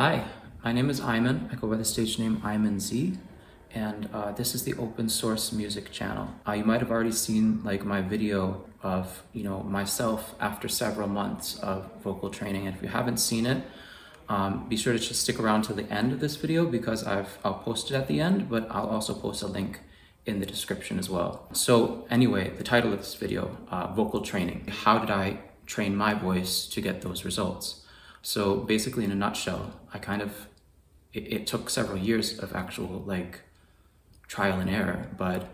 Hi, my name is Ayman. I go by the stage name Ayman Z, and this is the open source music channel. You might have already seen like my video of myself after several months of vocal training. And if you haven't seen it, be sure to just stick around to the end of this video because I'll post it at the end, but I'll also post a link in the description as well. So anyway, the title of this video, vocal training. How did I train my voice to get those results? So basically, in a nutshell, it took several years of actual trial and error, but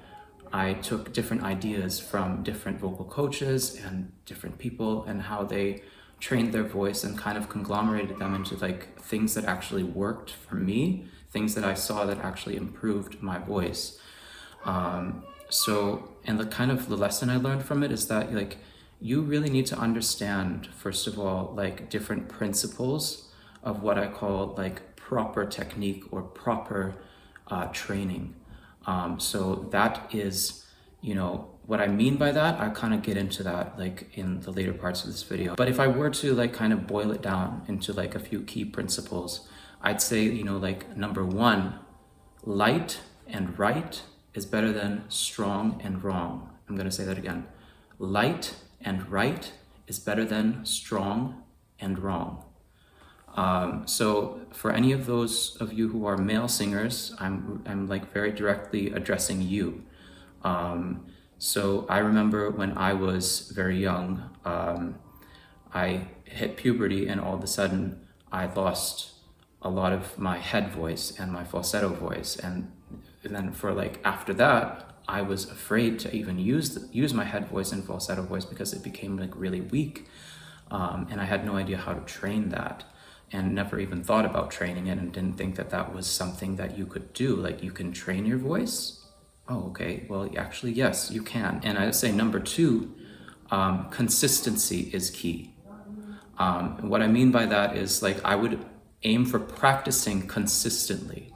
I took different ideas from different vocal coaches and different people and how they trained their voice and kind of conglomerated them into things that actually worked for me, things that I saw that actually improved my voice. And the lesson I learned from it is that you really need to understand, first of all, different principles of what I call proper technique or proper training. So that is, what I mean by that. I kind of get into that in the later parts of this video. But if I were to kind of boil it down into a few key principles, I'd say, number one, light and right is better than strong and wrong. I'm gonna say that again. Light and right is better than strong and wrong. So for any of those of you who are male singers, I'm very directly addressing you. So I remember when I was very young, I hit puberty and all of a sudden I lost a lot of my head voice and my falsetto voice. And then for after that, I was afraid to even use my head voice and falsetto voice because it became really weak. And I had no idea how to train that and never even thought about training it and didn't think that that was something that you could do. You can train your voice? Oh, okay. Well, actually, yes, you can. And I'd say number two, consistency is key. What I mean by that is I would aim for practicing consistently.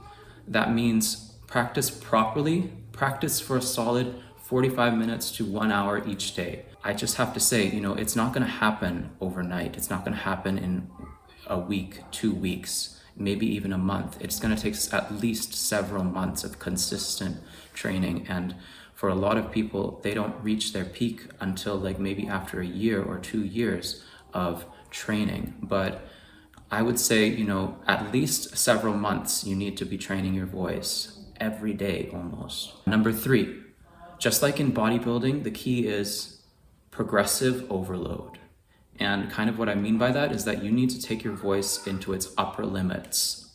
That means practice properly, practice for a solid 45 minutes to 1 hour each day. I just have to say, it's not gonna happen overnight. It's not gonna happen in a week, 2 weeks, maybe even a month. It's gonna take at least several months of consistent training. And for a lot of people, they don't reach their peak until maybe after a year or 2 years of training. But I would say, at least several months, you need to be training your voice every day almost. Number three, just like in bodybuilding, the key is progressive overload. And kind of what I mean by that is that you need to take your voice into its upper limits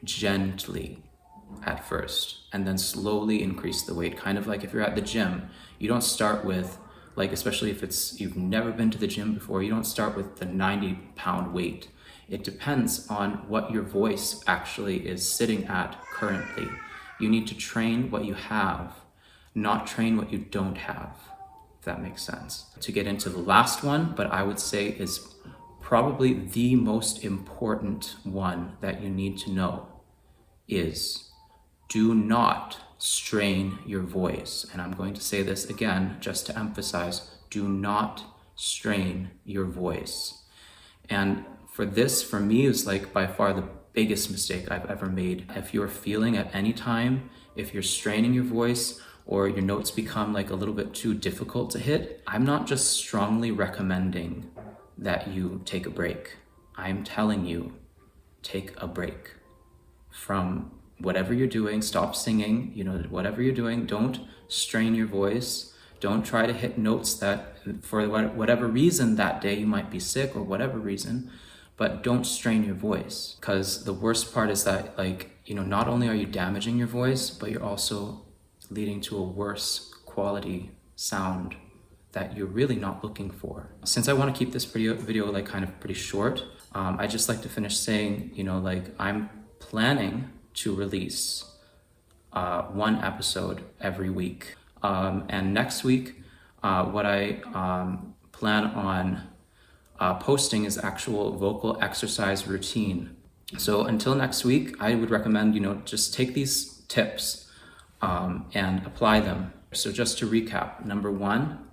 gently at first, and then slowly increase the weight. Kind of like if you're at the gym, you don't start with, especially if you've never been to the gym before, you don't start with the 90-pound weight. It depends on what your voice actually is sitting at currently. You need to train what you have, not train what you don't have, if that makes sense. To get into the last one, but I would say is probably the most important one that you need to know, is do not strain your voice. And I'm going to say this again, just to emphasize, do not strain your voice. And for me, is by far the biggest mistake I've ever made. If you're feeling at any time, if you're straining your voice or your notes become a little bit too difficult to hit, I'm not just strongly recommending that you take a break. I'm telling you, take a break from whatever you're doing. Stop singing, whatever you're doing, don't strain your voice. Don't try to hit notes that for whatever reason that day you might be sick or whatever reason, but don't strain your voice. Because the worst part is that not only are you damaging your voice, but you're also leading to a worse quality sound that you're really not looking for. Since I want to keep this video kind of pretty short, I just like to finish saying, I'm planning to release one episode every week. And next week, what I plan on posting is actual vocal exercise routine. So until next week, I would recommend, just take these tips and apply them. So just to recap, number one,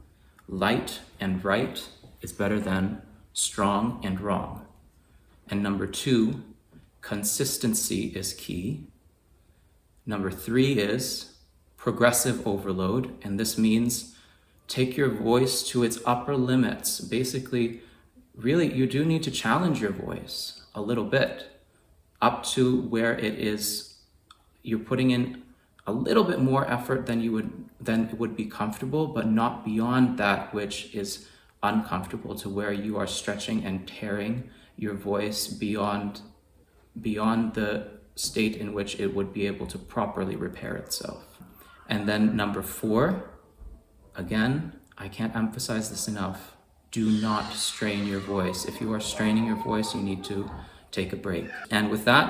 light and right is better than strong and wrong. And number two, consistency is key. Number 3 is progressive overload, and this means take your voice to its upper limits. Basically, really, you do need to challenge your voice a little bit up to where it is, you're putting in a little bit more effort than would be comfortable, but not beyond that which is uncomfortable, to where you are stretching and tearing your voice beyond the state in which it would be able to properly repair itself. And then number 4, again, I can't emphasize this enough. Do not strain your voice. If you are straining your voice, you need to take a break. And with that,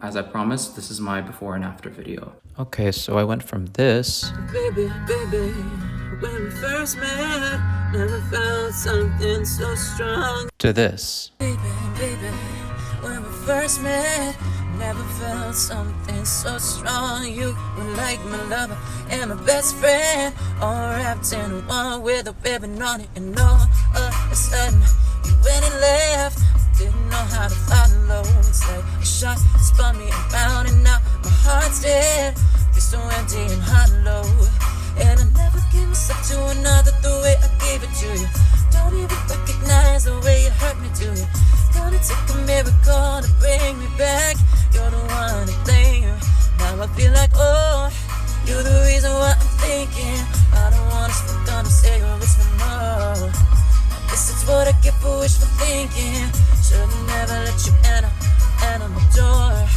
as I promised, this is my before and after video. Okay, so I went from this. Baby, baby, when we first met, never felt something so strong. To this. Baby, baby, when we first met, never felt something so strong. You were like my lover and my best friend, all wrapped in one with a ribbon on it. And no, it's